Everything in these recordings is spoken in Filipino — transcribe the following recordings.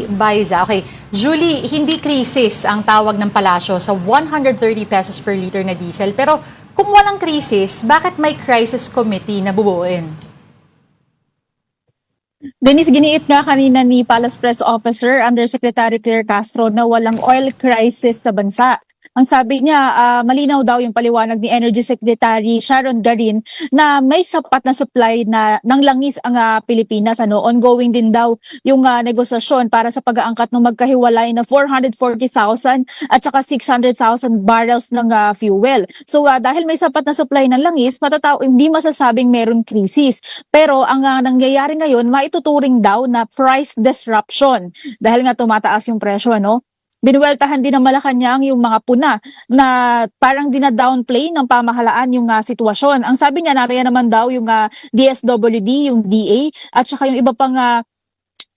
Baiza. Okay. Julie, hindi krisis ang tawag ng palasyo sa 130 pesos per liter na diesel. Pero kung walang krisis, bakit may crisis committee na bubuuin? Denise, giniit nga kanina ni Palace Press Officer Undersecretary Claire Castro na walang oil crisis sa bansa. Ang sabi niya, malinaw daw yung paliwanag ni Energy Secretary Sharon Garin na may sapat na supply ng langis ang Pilipinas. Ongoing din daw yung negosasyon para sa pag-aangkat ng magkahiwalay na 440,000 at saka 600,000 barrels ng fuel. So dahil may sapat na supply ng langis, hindi masasabing meron krisis. Pero ang nangyayari ngayon, maituturing daw na price disruption dahil nga tumataas yung presyo, Binuweltahan din ng Malacanang yung mga puna na parang dina-downplay ng pamahalaan yung sitwasyon. Ang sabi niya, nariyan naman daw yung DSWD, yung DA, at saka yung iba pang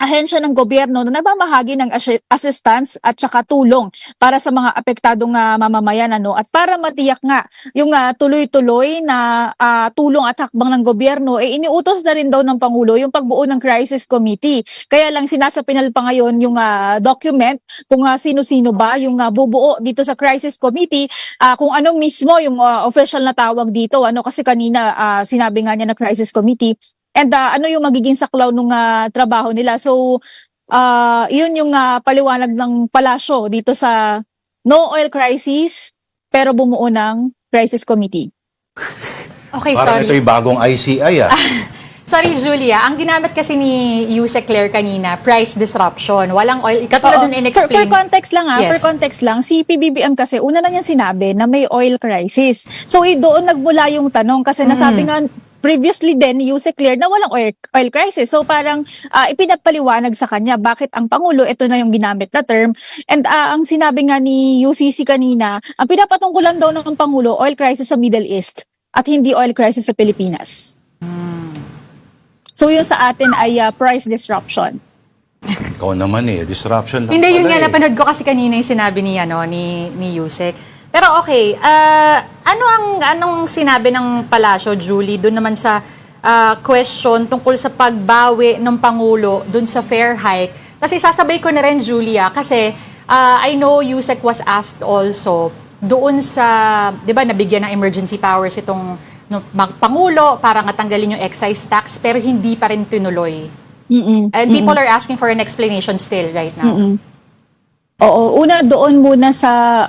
ahensya ng gobyerno na nabamahagi ng assistance at saka tulong para sa mga apektadong mamamayan at para matiyak nga yung tuloy-tuloy na tulong at hakbang ng gobyerno iniutos na rin daw ng Pangulo yung pagbuo ng crisis committee. Kaya lang sinasapinal pa ngayon yung document kung sino-sino ba yung bubuo dito sa crisis committee, kung anong mismo yung official na tawag dito kasi kanina sinabi nga niya na crisis committee. And ano yung magiging saklaw ng trabaho nila. So, yun yung paliwanag ng palasyo dito sa no oil crisis, pero bumuo ng crisis committee. Okay, Parang sorry. ito yung bagong ICI Sorry, Julia. Ang ginamit kasi ni Yusek Claire kanina, price disruption. Walang oil. Katulad dun in-explain. Per context lang Yes. per context lang, si PBBM kasi una na niyan sinabi na may oil crisis. So, doon nagmula yung tanong kasi nasabi nga previously din ni Yusek Claire na walang oil crisis. So parang ipinapaliwanag sa kanya bakit ang Pangulo, ito na yung ginamit na term. And ang sinabi nga ni UCC kanina, ang pinapatungkulan daw ng Pangulo, oil crisis sa Middle East at hindi oil crisis sa Pilipinas. So yun sa atin ay price disruption. Ikaw naman disruption lang Hindi, yun pala nga, napanood ko kasi kanina yung sinabi ni Yusek. Pero okay, anong sinabi ng palasyo, Julie, doon naman sa question tungkol sa pagbawi ng Pangulo doon sa fare hike? Kasi sasabay ko na rin, Julia, kasi I know Yusek was asked also doon sa, di ba, nabigyan ng emergency powers itong Pangulo para nga tanggalin yung excise tax, pero hindi pa rin tinuloy. And people are asking for an explanation still right now. Oo, una doon muna sa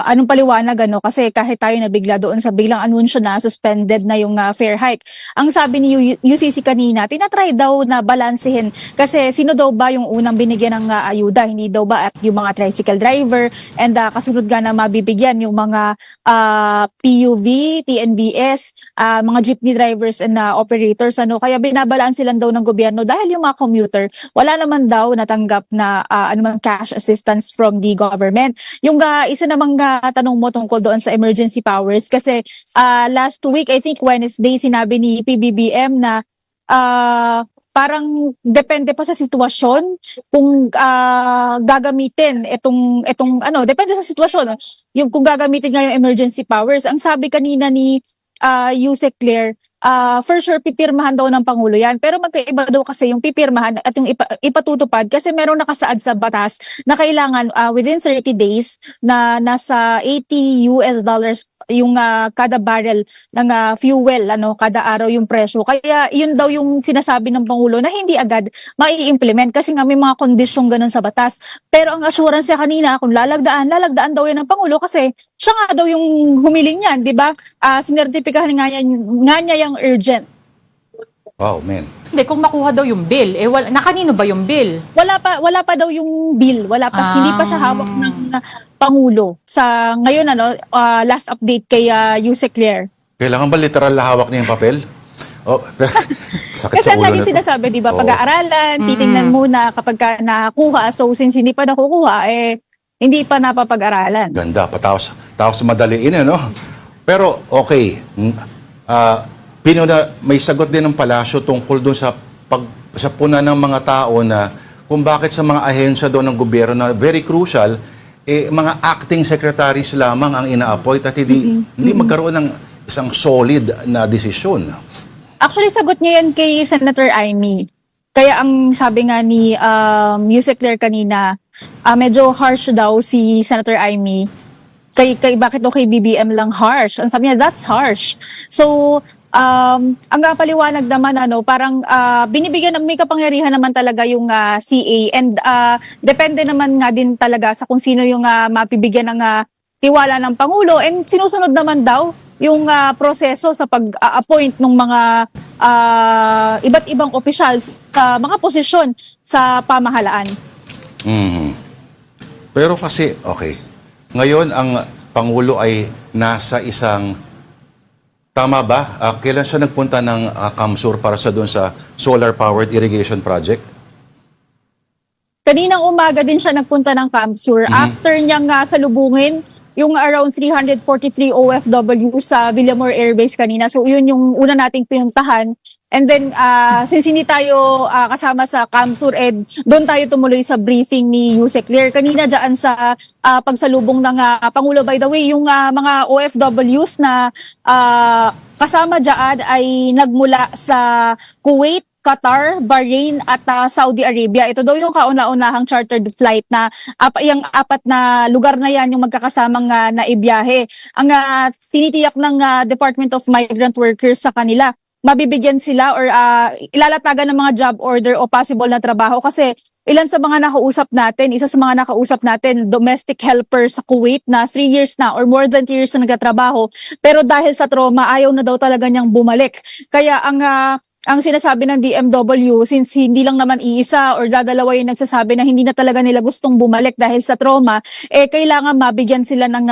anong paliwanag kasi kahit tayo nabigla doon sa biglang anunsyo na suspended na yung fare hike. Ang sabi ni UCC kanina, tinatry daw na balansehin kasi sino daw ba yung unang binigyan ng ayuda, hindi daw ba at yung mga tricycle driver and kasunod nga na mabibigyan yung mga PUV, TNBS, mga jeepney drivers and operators kaya binabalanse lang daw ng gobyerno dahil yung mga commuter wala naman daw natanggap na anumang cash assistance from the government. Yung isa namang tanong mo tungkol doon sa emergency powers kasi last week, I think Wednesday, sinabi ni PBBM na parang depende pa sa sitwasyon kung gagamitin depende sa sitwasyon. Yung kung gagamitin nga yung emergency powers. Ang sabi kanina ni Yusek Claire, for sure pipirmahan daw ng Pangulo yan. Pero magkaiba daw kasi yung pipirmahan at yung ipatutupad kasi merong nakasaad sa batas na kailangan within 30 days na nasa $80 yung kada barrel ng fuel kada araw yung presyo. Kaya yun daw yung sinasabi ng Pangulo na hindi agad mai-implement kasi nga may mga kondisyong ganun sa batas. Pero ang assurance niya kanina kung lalagdaan daw yan ng Pangulo kasi siya nga daw yung humiling niyan, di ba? Sinertipikahan nga niya yung urgent. Wow, man. Hindi, kung makuha daw yung bill, nakanino ba yung bill? Wala pa daw yung bill, hindi pa siya hawak ng Pangulo. Sa ngayon last update kay Yusek Claire. Kailangan ba literal na hawak niya yung papel? Sakit Kasi sa ulo lagi na to. sinasabi, di ba, Oo. pag-aaralan, titingnan muna kapag nakuha. So since hindi pa nakukuha, hindi pa napapag-aralan. Ganda, tapos madaliin Pero okay, may sagot din ng palasyo tungkol doon sa puna ng mga tao na kung bakit sa mga ahensya doon ng gobyerno na very crucial, mga acting secretaries lamang ang ina-appoint at hindi magkaroon ng isang solid na desisyon. Actually, sagot niya yan kay Senator Amy. Kaya ang sabi nga ni Yusek Claire kanina, medyo harsh daw si Senator Amy. Bakit daw kay BBM lang harsh? Ang sabi niya, that's harsh. So, ang paliwanag naman, parang binibigyan ng may kapangyarihan naman talaga yung CA, and depende naman nga din talaga sa kung sino yung mapibigyan ng tiwala ng Pangulo, and sinusunod naman daw yung proseso sa pag-appoint ng mga iba't ibang officials sa mga posisyon sa pamahalaan. Mhm. Pero kasi, okay, ngayon ang Pangulo ay nasa isang, tama ba? Kailan siya nagpunta ng Kamsur para sa doon sa solar-powered irrigation project? Kaninang umaga din siya nagpunta ng Kamsur after niyang salubungin yung around 343 OFW sa Villamor Air Base kanina. So yun yung una nating pinuntahan. And then since hindi tayo kasama sa Kamsur, doon tayo tumuloy sa briefing ni Yusek Claire. Kanina dyan sa pagsalubong ng Pangulo, by the way, yung mga OFWs na kasama dyan ay nagmula sa Kuwait, Qatar, Bahrain at Saudi Arabia. Ito daw yung kauna-unahang chartered flight na yung apat na lugar na yan yung magkakasamang naibiyahe. Ang tinitiyak ng Department of Migrant Workers sa kanila, mabibigyan sila or ilalatagan ng mga job order o possible na trabaho kasi ilan sa mga nakausap natin, isa sa mga nakausap natin, domestic helper sa Kuwait na 3 years na or more than 3 years na nagtatrabaho, pero dahil sa trauma, ayaw na daw talaga niyang bumalik. Kaya ang sinasabi ng DMW, since hindi lang naman iisa or dadalawa yung nagsasabi na hindi na talaga nila gustong bumalik dahil sa trauma, kailangan mabigyan sila ng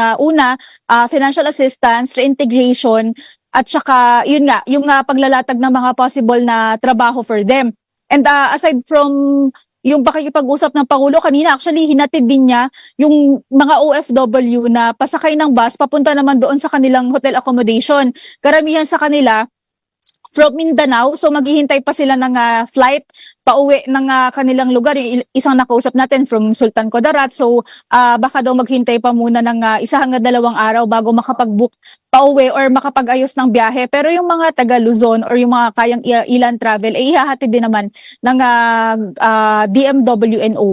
financial assistance, reintegration, at saka yun nga, yung paglalatag ng mga possible na trabaho for them. And aside from yung pakikipag-usap ng Pangulo, kanina actually hinatid din niya yung mga OFW na pasakay ng bus papunta naman doon sa kanilang hotel accommodation. Karamihan sa kanila from Mindanao, so maghihintay pa sila ng flight pauwi ng kanilang lugar. Yung isang nakausap natin from Sultan Kudarat, so baka daw maghintay pa muna ng 1 hanggang 2 araw bago makapag-book pauwi or makapag-ayos ng biyahe. Pero yung mga taga Luzon or yung mga kayang ilan travel, ihahatid din naman ng DMWNO.